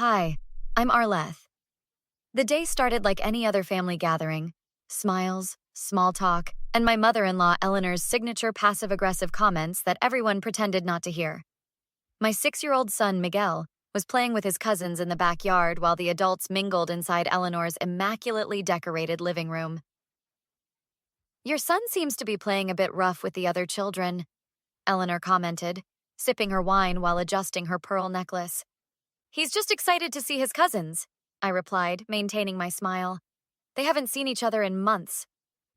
Hi, I'm Arleth. The day started like any other family gathering. Smiles, small talk, and my mother-in-law Eleanor's signature passive-aggressive comments that everyone pretended not to hear. My 6-year-old son, Miguel, was playing with his cousins in the backyard while the adults mingled inside Eleanor's immaculately decorated living room. "Your son seems to be playing a bit rough with the other children," Eleanor commented, sipping her wine while adjusting her pearl necklace. "He's just excited to see his cousins," I replied, maintaining my smile. "They haven't seen each other in months."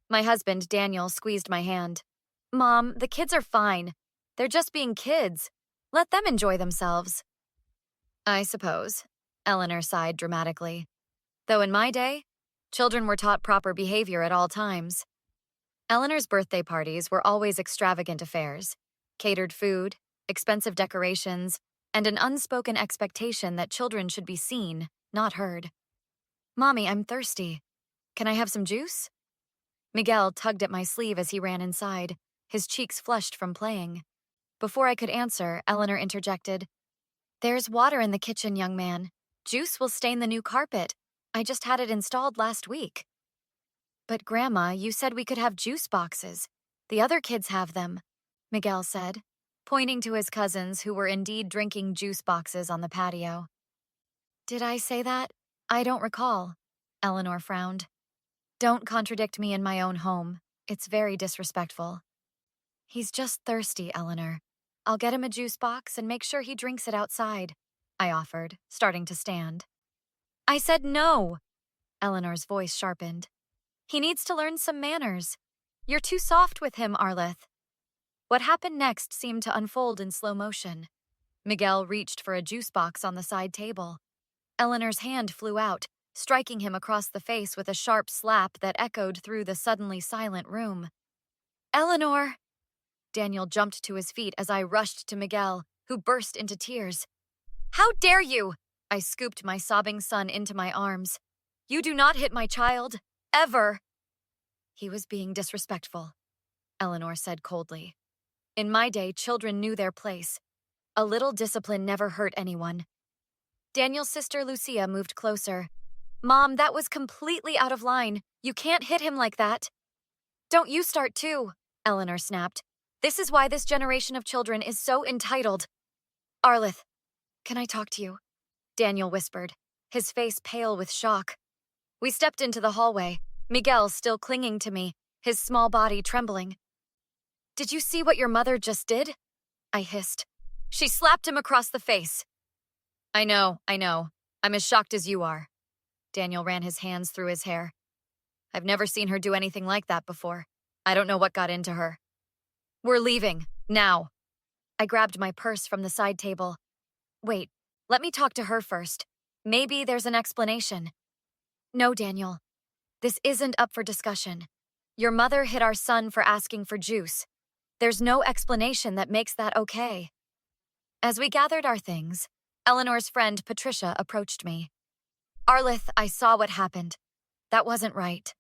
My husband, Daniel, squeezed my hand. "Mom, the kids are fine. They're just being kids. Let them enjoy themselves." "I suppose," Eleanor sighed dramatically. "Though in my day, children were taught proper behavior at all times." Eleanor's birthday parties were always extravagant affairs. Catered food, expensive decorations, and an unspoken expectation that children should be seen, not heard. "Mommy, I'm thirsty. Can I have some juice?" Miguel tugged at my sleeve as he ran inside, his cheeks flushed from playing. Before I could answer, Eleanor interjected. "There's water in the kitchen, young man. Juice will stain the new carpet. I just had it installed last week." "But Grandma, you said we could have juice boxes. The other kids have them," Miguel said, pointing to his cousins who were indeed drinking juice boxes on the patio. "Did I say that? I don't recall," Eleanor frowned. "Don't contradict me in my own home. It's very disrespectful." "He's just thirsty, Eleanor. I'll get him a juice box and make sure he drinks it outside," I offered, starting to stand. "I said no!" Eleanor's voice sharpened. "He needs to learn some manners. You're too soft with him, Arleth." What happened next seemed to unfold in slow motion. Miguel reached for a juice box on the side table. Eleanor's hand flew out, striking him across the face with a sharp slap that echoed through the suddenly silent room. "Eleanor!" Daniel jumped to his feet as I rushed to Miguel, who burst into tears. "How dare you!" I scooped my sobbing son into my arms. "You do not hit my child. Ever!" "He was being disrespectful," Eleanor said coldly. "In my day, children knew their place. A little discipline never hurt anyone." Daniel's sister Lucia moved closer. "Mom, that was completely out of line. You can't hit him like that." "Don't you start too," Eleanor snapped. "This is why this generation of children is so entitled." "Arleth, can I talk to you?" Daniel whispered, his face pale with shock. We stepped into the hallway, Miguel still clinging to me, his small body trembling. "Did you see what your mother just did?" I hissed. "She slapped him across the face." I know. I'm as shocked as you are." Daniel ran his hands through his hair. "I've never seen her do anything like that before. I don't know what got into her." "We're leaving, now." I grabbed my purse from the side table. "Wait, let me talk to her first. Maybe there's an explanation." "No, Daniel. This isn't up for discussion. Your mother hit our son for asking for juice. There's no explanation that makes that okay." As we gathered our things, Eleanor's friend Patricia approached me. "Arleth, I saw what happened. That wasn't right."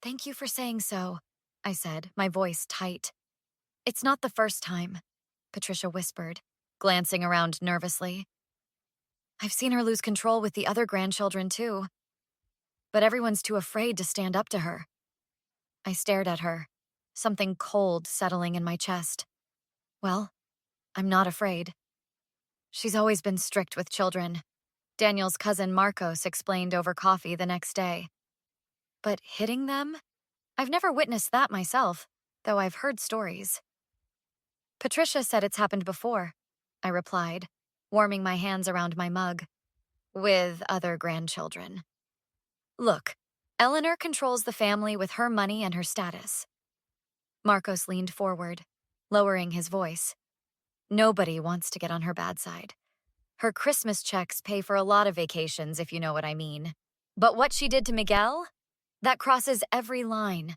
"Thank you for saying so," I said, my voice tight. "It's not the first time," Patricia whispered, glancing around nervously. "I've seen her lose control with the other grandchildren, too. But everyone's too afraid to stand up to her." I stared at her, something cold settling in my chest. "Well, I'm not afraid. She's always been strict with children," Daniel's cousin Marcos explained over coffee the next day. "But hitting them? I've never witnessed that myself, though I've heard stories." "Patricia said it's happened before," I replied, warming my hands around my mug. "With other grandchildren. Look, Eleanor controls the family with her money and her status." Marcos leaned forward, lowering his voice. "Nobody wants to get on her bad side. Her Christmas checks pay for a lot of vacations, if you know what I mean. But what she did to Miguel? That crosses every line."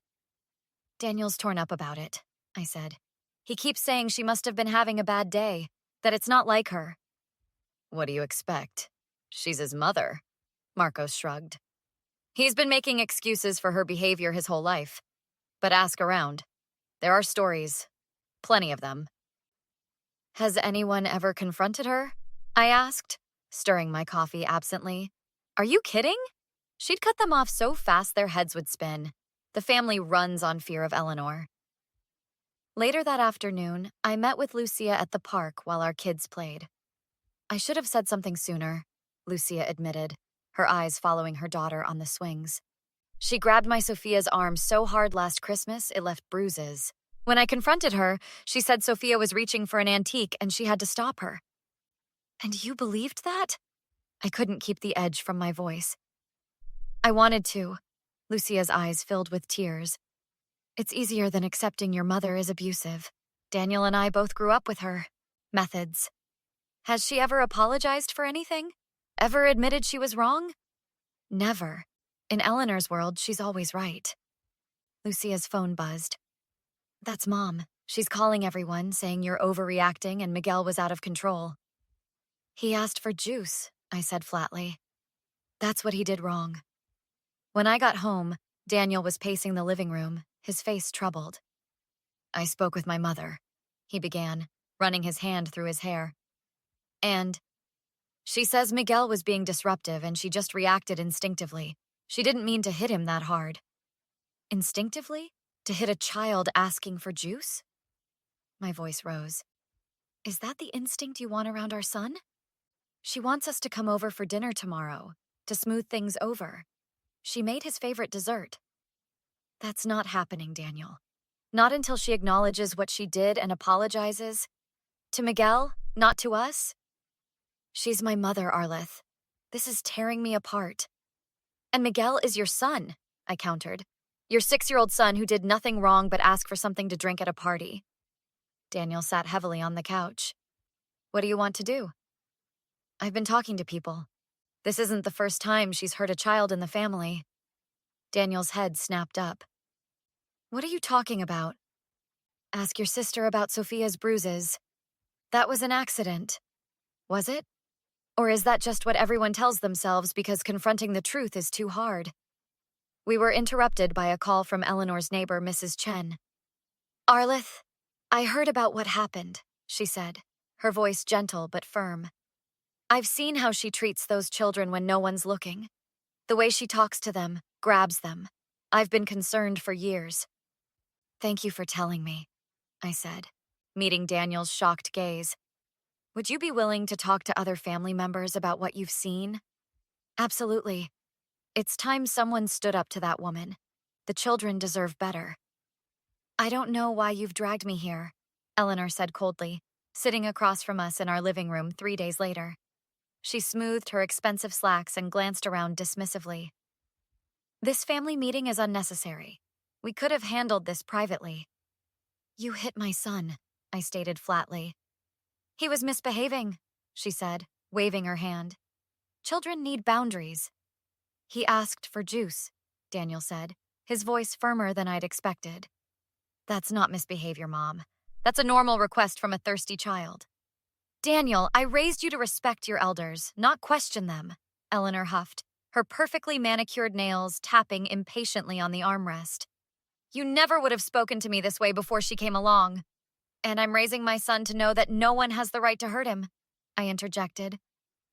"Daniel's torn up about it," I said. "He keeps saying she must have been having a bad day, that it's not like her." "What do you expect? She's his mother," Marcos shrugged. "He's been making excuses for her behavior his whole life. But ask around. There are stories. Plenty of them." "Has anyone ever confronted her?" I asked, stirring my coffee absently. Are you kidding? She'd cut them off so fast their heads would spin. The family runs on fear of Eleanor. Later that afternoon, I met with Lucia at the park while our kids played. I should have said something sooner, Lucia admitted, her eyes following her daughter on the swings. She grabbed my Sophia's arm so hard last Christmas it left bruises. When I confronted her, she said Sophia was reaching for an antique and she had to stop her. And you believed that? I couldn't keep the edge from my voice. I wanted to. Lucia's eyes filled with tears. It's easier than accepting your mother is abusive. Daniel and I both grew up with her. Methods. Has she ever apologized for anything? Ever admitted she was wrong? Never. In Eleanor's world, she's always right. Lucia's phone buzzed. That's Mom. She's calling everyone, saying you're overreacting and Miguel was out of control. He asked for juice, I said flatly. That's what he did wrong. When I got home, Daniel was pacing the living room, his face troubled. I spoke with my mother, he began, running his hand through his hair. And she says Miguel was being disruptive and she just reacted instinctively. She didn't mean to hit him that hard. Instinctively? To hit a child asking for juice? My voice rose. Is that the instinct you want around our son? She wants us to come over for dinner tomorrow, to smooth things over. She made his favorite dessert. That's not happening, Daniel. Not until she acknowledges what she did and apologizes. To Miguel, not to us. She's my mother, Arleth. This is tearing me apart. And Miguel is your son, I countered. Your 6-year-old son who did nothing wrong but ask for something to drink at a party. Daniel sat heavily on the couch. What do you want to do? I've been talking to people. This isn't the first time she's hurt a child in the family. Daniel's head snapped up. What are you talking about? Ask your sister about Sophia's bruises. That was an accident. Was it? Or is that just what everyone tells themselves because confronting the truth is too hard? We were interrupted by a call from Eleanor's neighbor, Mrs. Chen. Arleth, I heard about what happened, she said, her voice gentle but firm. I've seen how she treats those children when no one's looking. The way she talks to them, grabs them. I've been concerned for years. Thank you for telling me, I said, meeting Daniel's shocked gaze. Would you be willing to talk to other family members about what you've seen? Absolutely. It's time someone stood up to that woman. The children deserve better. I don't know why you've dragged me here, Eleanor said coldly, sitting across from us in our living room 3 days later. She smoothed her expensive slacks and glanced around dismissively. This family meeting is unnecessary. We could have handled this privately. You hit my son, I stated flatly. He was misbehaving, she said, waving her hand. Children need boundaries. He asked for juice, Daniel said, his voice firmer than I'd expected. That's not misbehavior, Mom. That's a normal request from a thirsty child. Daniel, I raised you to respect your elders, not question them, Eleanor huffed, her perfectly manicured nails tapping impatiently on the armrest. You never would have spoken to me this way before she came along. And I'm raising my son to know that no one has the right to hurt him, I interjected.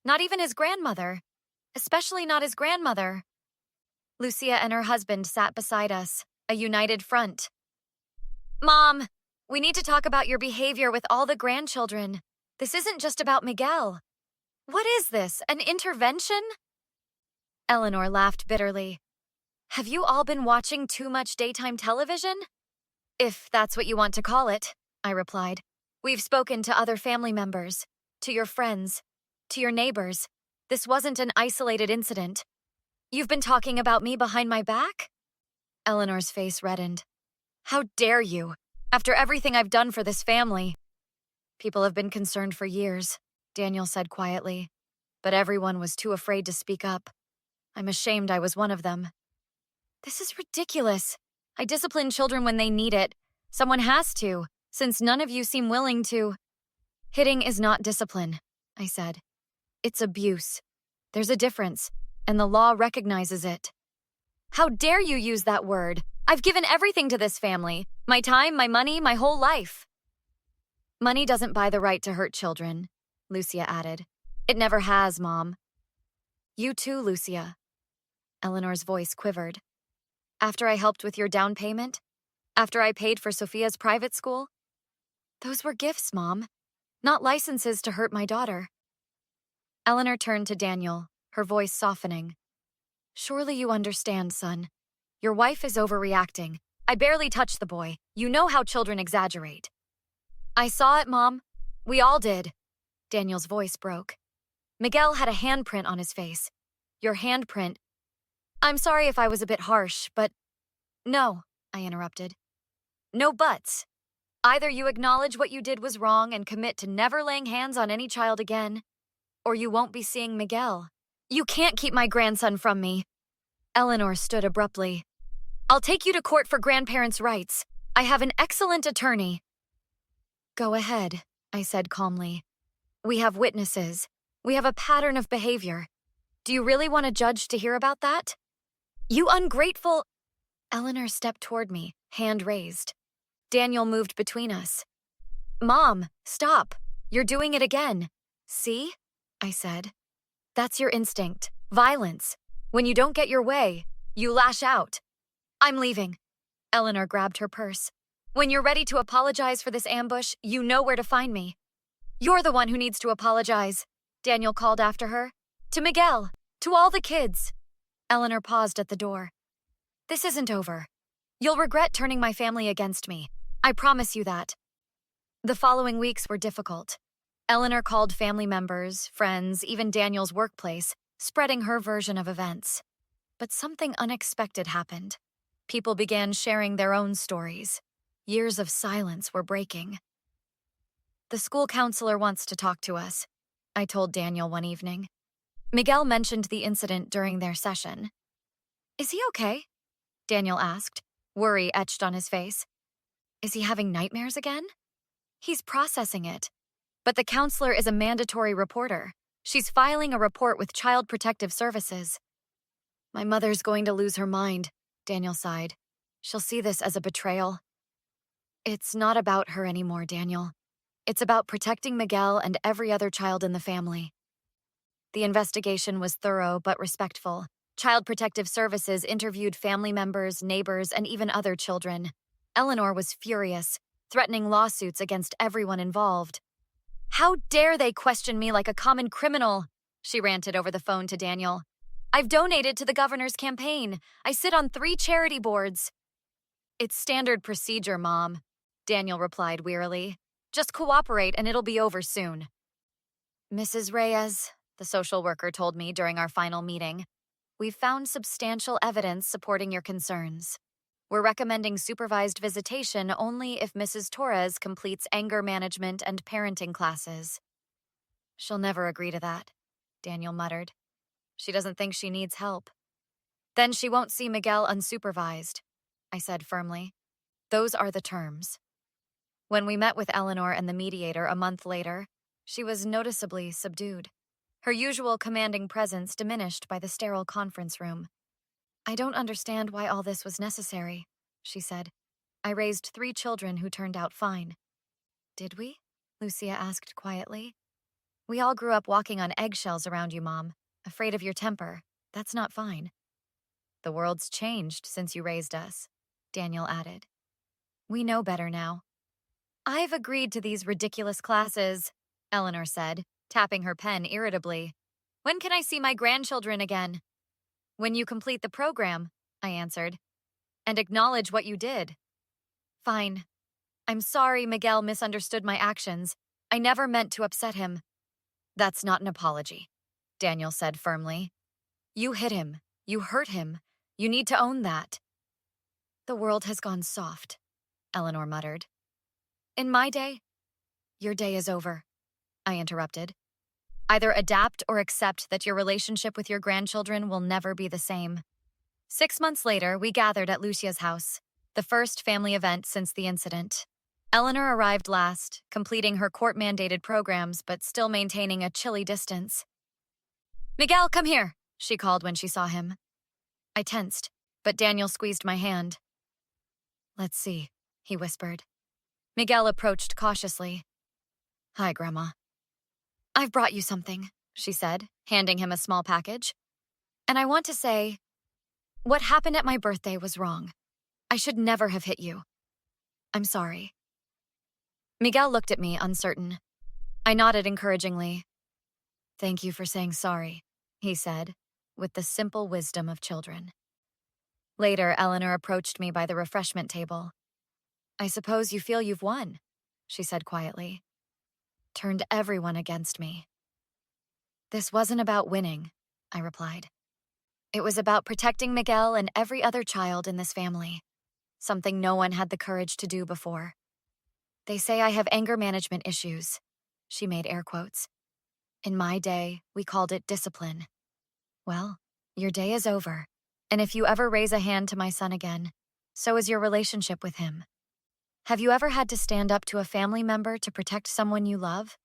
Not even his grandmother. Especially not his grandmother. Lucia and her husband sat beside us, a united front. Mom, we need to talk about your behavior with all the grandchildren. This isn't just about Miguel. What is this, an intervention? Eleanor laughed bitterly. Have you all been watching too much daytime television? If that's what you want to call it, I replied. We've spoken to other family members, to your friends, to your neighbors. This wasn't an isolated incident. You've been talking about me behind my back? Eleanor's face reddened. How dare you, after everything I've done for this family? People have been concerned for years, Daniel said quietly, but everyone was too afraid to speak up. I'm ashamed I was one of them. This is ridiculous. I discipline children when they need it. Someone has to, since none of you seem willing to. Hitting is not discipline, I said. It's abuse. There's a difference, and the law recognizes it. How dare you use that word? I've given everything to this family. My time, my money, my whole life. Money doesn't buy the right to hurt children, Lucia added. It never has, Mom. You too, Lucia. Eleanor's voice quivered. After I helped with your down payment? After I paid for Sophia's private school? Those were gifts, Mom, not licenses to hurt my daughter. Eleanor turned to Daniel, her voice softening. Surely you understand, son. Your wife is overreacting. I barely touched the boy. You know how children exaggerate. I saw it, Mom. We all did. Daniel's voice broke. Miguel had a handprint on his face. Your handprint. I'm sorry if I was a bit harsh, but... No, I interrupted. No buts. Either you acknowledge what you did was wrong and commit to never laying hands on any child again, or you won't be seeing Miguel. You can't keep my grandson from me. Eleanor stood abruptly. I'll take you to court for grandparents' rights. I have an excellent attorney. Go ahead, I said calmly. We have witnesses. We have a pattern of behavior. Do you really want a judge to hear about that? You ungrateful... Eleanor stepped toward me, hand raised. Daniel moved between us. Mom, stop. You're doing it again. See? I said. That's your instinct. Violence. When you don't get your way, you lash out. I'm leaving. Eleanor grabbed her purse. When you're ready to apologize for this ambush, you know where to find me. You're the one who needs to apologize, Daniel called after her. To Miguel. To all the kids. Eleanor paused at the door. This isn't over. You'll regret turning my family against me. I promise you that. The following weeks were difficult. Eleanor called family members, friends, even Daniel's workplace, spreading her version of events. But something unexpected happened. People began sharing their own stories. Years of silence were breaking. The school counselor wants to talk to us, I told Daniel one evening. Miguel mentioned the incident during their session. Is he okay? Daniel asked, worry etched on his face. Is he having nightmares again? He's processing it. But the counselor is a mandatory reporter. She's filing a report with Child Protective Services. My mother's going to lose her mind, Daniel sighed. She'll see this as a betrayal. It's not about her anymore, Daniel. It's about protecting Miguel and every other child in the family. The investigation was thorough but respectful. Child Protective Services interviewed family members, neighbors, and even other children. Eleanor was furious, threatening lawsuits against everyone involved. How dare they question me like a common criminal? She ranted over the phone to Daniel. I've donated to the governor's campaign. I sit on 3 charity boards. It's standard procedure, Mom, Daniel replied wearily. Just cooperate and it'll be over soon. Mrs. Reyes, the social worker told me during our final meeting, we've found substantial evidence supporting your concerns. We're recommending supervised visitation only if Mrs. Torres completes anger management and parenting classes. She'll never agree to that, Daniel muttered. She doesn't think she needs help. Then she won't see Miguel unsupervised, I said firmly. Those are the terms. When we met with Eleanor and the mediator a month later, she was noticeably subdued. Her usual commanding presence diminished by the sterile conference room. I don't understand why all this was necessary, she said. I raised 3 children who turned out fine. Did we? Lucia asked quietly. We all grew up walking on eggshells around you, Mom, afraid of your temper. That's not fine. The world's changed since you raised us, Daniel added. We know better now. I've agreed to these ridiculous classes, Eleanor said, tapping her pen irritably. When can I see my grandchildren again? When you complete the program, I answered, and acknowledge what you did. Fine. I'm sorry Miguel misunderstood my actions. I never meant to upset him. That's not an apology, Daniel said firmly. You hit him. You hurt him. You need to own that. The world has gone soft, Eleanor muttered. In my day, your day is over, I interrupted. Either adapt or accept that your relationship with your grandchildren will never be the same. 6 months later, we gathered at Lucia's house, the first family event since the incident. Eleanor arrived last, completing her court-mandated programs but still maintaining a chilly distance. Miguel, come here, she called when she saw him. I tensed, but Daniel squeezed my hand. Let's see, he whispered. Miguel approached cautiously. Hi, Grandma. I've brought you something, she said, handing him a small package. And I want to say, what happened at my birthday was wrong. I should never have hit you. I'm sorry. Miguel looked at me, uncertain. I nodded encouragingly. Thank you for saying sorry, he said, with the simple wisdom of children. Later, Eleanor approached me by the refreshment table. I suppose you feel you've won, she said quietly. Turned everyone against me. This wasn't about winning, I replied. It was about protecting Miguel and every other child in this family, something no one had the courage to do before. They say I have anger management issues. She made air quotes. In my day, we called it discipline. Well, your day is over, and if you ever raise a hand to my son again, so is your relationship with him. Have you ever had to stand up to a family member to protect someone you love?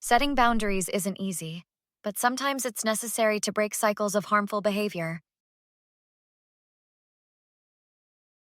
Setting boundaries isn't easy, but sometimes it's necessary to break cycles of harmful behavior.